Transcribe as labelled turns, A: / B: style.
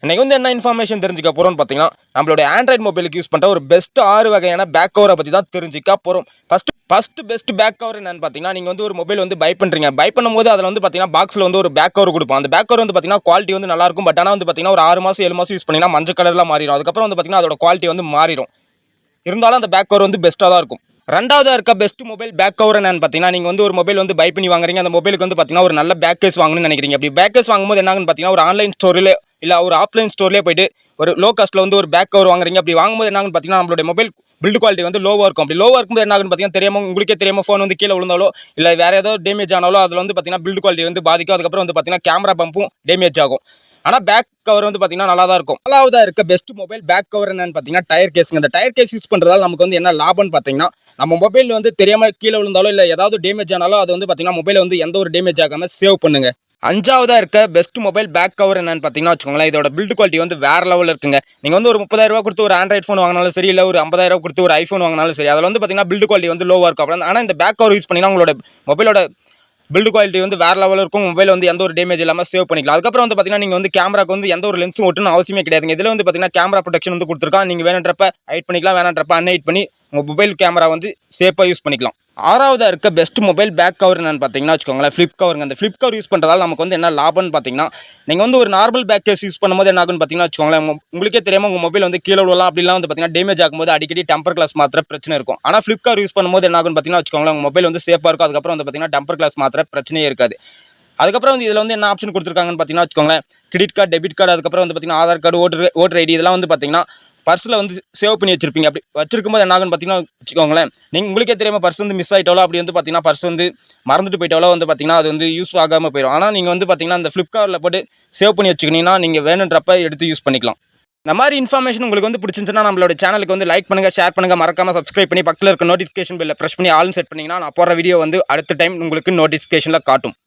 A: இன்னைக்கு வந்து என்ன இன்ஃபர்மேஷன் தெரிஞ்சுக்க போகிறோம்னு பார்த்தீங்கன்னா, நம்மளோட ஆண்ட்ராய்டு மொபைலுக்கு யூஸ் பண்ணுற ஒரு பெஸ்ட் 6 வகையான பேக் கவரை பற்றி தான் தெரிஞ்சுக்க போகிறோம். ஃபஸ்ட்டு பெஸ்ட் பேக் கவர் என்னன்னு பார்த்தீங்கன்னா, நீங்கள் வந்து ஒரு மொபைல் வந்து பை பண்ணுறீங்க. பை பண்ணும்போது அதில் வந்து பார்த்தீங்கன்னா பாக்ஸில் வந்து ஒரு பேக் கவர் கொடுப்போம். அந்த பேக் கவர் வந்து பார்த்தீங்கன்னா குவாலிட்டி வந்து நல்லாயிருக்கும். பட் ஆனால் வந்து பார்த்தீங்கன்னா ஒரு 6 மாதம் 7 மாதம் யூஸ் பண்ணிங்கன்னா மஞ்சள் கலரில் மாறிடும். அதுக்கப்புறம் வந்து பார்த்தீங்கன்னா அதோட குவாலிட்டி வந்து மாறிடும். இருந்தாலும் அந்த பேக் கவர் வந்து பெஸ்ட்டாக தான் இருக்கும். ரெண்டாவதாக இருக்க பெஸ்ட் மொபைல் பேக் கவர் என்னன்னு பார்த்தீங்கன்னா, நீங்கள் வந்து ஒரு மொபைல் வந்து பை பண்ணி வாங்குறீங்க. அந்த மொபைலுக்கு வந்து பார்த்தீங்கன்னா ஒரு நல்ல பேக் கேஸ் வாங்கணும்னு நினைக்கிறீங்க. அப்படி பேக் கேஸ் வாங்கும்போது என்னாகுன்னு பார்த்தீங்கன்னா, ஒரு ஆன்லைன் ஸ்டோரில் இல்லை ஒரு ஆஃப்லைன் ஸ்டோர்லேயே போயிட்டு ஒரு லோ காஸ்ட்டில் வந்து ஒரு பேக் கவர் வாங்குறீங்க. அப்படி வாங்கும்போது என்னாகுன்னு பார்த்தீங்கன்னா, நம்மளுடைய மொபைல் பில்டு குவாலிட்டி வந்து லோவாக இருக்கும். அப்படி லோவாக இருக்கும்போது என்னாகுன்னு பார்த்தீங்கன்னா, தெரியாமல் உங்களுக்கே தெரியாமல் ஃபோன் வந்து கீழே விழுந்தாலோ இல்லை வேறு ஏதோ டேமேஜ் ஆனாலோ அதில் வந்து பார்த்தீங்கன்னா பில்டு குவாலிட்டி வந்து பாதிக்கும். அதுக்கப்புறம் வந்து பார்த்தீங்கன்னா கேமரா பம்பும் டேமேஜ் ஆகும். ஆனால் பேக் கவர் வந்து பார்த்தீங்கன்னா நல்லா தான் இருக்கும். நாலாவதாக இருக்க பெஸ்ட் மொபைல் பேக் கவர் என்னன்னு பார்த்தீங்கன்னா டயர் கேஸுங்க. இந்த டயர் கேஸ் யூஸ் பண்ணுறதால நமக்கு வந்து என்ன லாபம்னு பார்த்தீங்கன்னா, நம்ம மொபைல் வந்து தெரியாமல் கீழே விழுந்தாலோ இல்லை ஏதாவது டேமேஜ் ஆனாலும் அது வந்து பார்த்தீங்கன்னா மொபைல் வந்து எந்த ஒரு டேமேஜ் ஆகாமல் சேவ் பண்ணுங்க. அஞ்சாவதாக இருக்க பெஸ்ட் மொபைல் பேக் கவர் என்னன்னு பார்த்தீங்கன்னா வச்சுக்கோங்களேன், இதோட பில்டு குவாலிட்டி வந்து வேறு லெவலில் இருக்குங்க. நீங்கள் வந்து ஒரு 30,000 கொடுத்து ஒரு ஆண்ட்ராய்ட் ஃபோன் வாங்கினாலும் சரி, இல்லை ஒரு 50,000 கொடுத்து ஒரு ஐஃபோன் வாங்கினாலும் சரி, அதில் வந்து பார்த்தீங்கன்னா பில்டு குவாலிட்டி வந்து லோவாக இருக்கும். ஆனால் இந்த பேக் கவர் யூஸ் பண்ணிங்கன்னா உங்களோட மொபைலோட பில்டு குவாலிட்டி வந்து வேறு லெவலில் இருக்கும். மொபைல் வந்து எந்த ஒரு டேமேஜ் இல்லாமல் சேவ் பண்ணிக்கலாம். அதுக்கப்புறம் வந்து பார்த்தீங்கன்னா நீங்கள் வந்து கேமராக்கு வந்து எந்த ஒரு லென்ஸும் ஒட்டணும் அவசியமே கிடையாதுங்க. இதில் வந்து பார்த்தீங்கன்னா கேமரா ப்ரொடெக்ஷன் வந்து கொடுத்துருக்கான். நீங்கள் வேணுன்றப்ப ஹைட் பண்ணிக்கலாம், வேணுன்றப்ப அன்ஹைட் பண்ணி உங்கள் மொபைல் கேமரா வந்து சேஃபாக யூஸ் பண்ணிக்கலாம். ஆறாவதாக இருக்க பெஸ்ட் மொபைல் பேக் கவர் என்னன்னு பார்த்தீங்கன்னா வச்சுக்கோங்களேன் ஃப்ளிப் கவருங்க. அந்த ஃப்ளிப் கவர் யூஸ் பண்ணுறதால நமக்கு வந்து என்ன லாபம்னு பார்த்தீங்கன்னா, நீங்கள் வந்து ஒரு நார்மல் பேக் கேஸ் யூஸ் பண்ணும்போது என்ன ஆகுன்னு பார்த்தீங்கன்னா வச்சுக்கோங்களேன், உங்களுக்கே தெரியாமல் உங்கள் மொபைல் வந்து கீழே விழலாம். அப்படிலாம் வந்து பார்த்தீங்கன்னா டேமேஜ் ஆகும்போது அடிக்கடி டெம்பர் கிளாஸ் மாத்திர பிரச்சனை இருக்கும். ஆனால் ஃப்ளிப் கவர் யூஸ் பண்ணும்போது என்ன ஆகுன்னு பார்த்தீங்கன்னா வச்சுக்கோங்களேன், உங்கள் மொபைல் வந்து சேஃபாக இருக்கும். அதுக்கப்புறம் வந்து பார்த்தீங்கன்னா டெம்பர் கிளாஸ் மாத்திர பிரச்சனையே இருக்காது. அதுக்கப்புறம் வந்து இதில் வந்து என்ன ஆப்ஷன் கொடுத்துருக்காங்கன்னு பார்த்தீங்கன்னா வச்சுக்கோங்களேன், கிரெடிட் கார்டு, டெபிட் கார்டு, அதுக்கப்புறம் வந்து பார்த்தீங்கன்னா ஆதார் கார்டு, ஓட்டர் ஐடி இதெல்லாம் வந்து பார்த்தீங்கன்னா பர்ஸில் வந்து சேவ் பண்ணி வச்சிருப்பீங்க. அப்படி வச்சிருக்கும்போது என்ன ஆகுன்னு பார்த்தீங்கன்னா வச்சுக்கோங்களேன், நீங்கள் உங்களுக்கே தெரியாமல் பர்ஸ் வந்து மிஸ் ஆகிட்டாலோ அப்படி வந்து பார்த்தீங்கன்னா பர்ஸ் வந்து மறந்துட்டு போயிட்டாலோ வந்து பார்த்தீங்கன்னா அது வந்து யூஸ் ஆகாமல் போயிடும். ஆனால் நீங்கள் வந்து பார்த்தீங்கன்னா அந்த ஃப்ளிப்கார்ட்டில் போட்டு சேவ் பண்ணி வச்சுக்கிட்டீங்கன்னா நீங்கள் வேணுன்றப்ப எடுத்து யூஸ் பண்ணிக்கலாம். இந்த மாதிரி இன்ஃபர்மேஷன் உங்களுக்கு வந்து பிடிச்சிருந்துச்சுன்னா நம்மளோட சேனலுக்கு வந்து லைக் பண்ணுங்கள், ஷேர் பண்ணுங்கள், மறக்காமல் சப்ஸ்கிரைப் பண்ணி பக்கத்தில் இருக்க நோட்டிஃபிகேஷன் பெல்லை ப்ரெஸ் பண்ணி ஆல்னு செட் பண்ணிங்கன்னா நான் போடுற வீடியோ வந்து அடுத்த டைம் உங்களுக்கு நோட்டிஃபிகேஷனில் காட்டும்.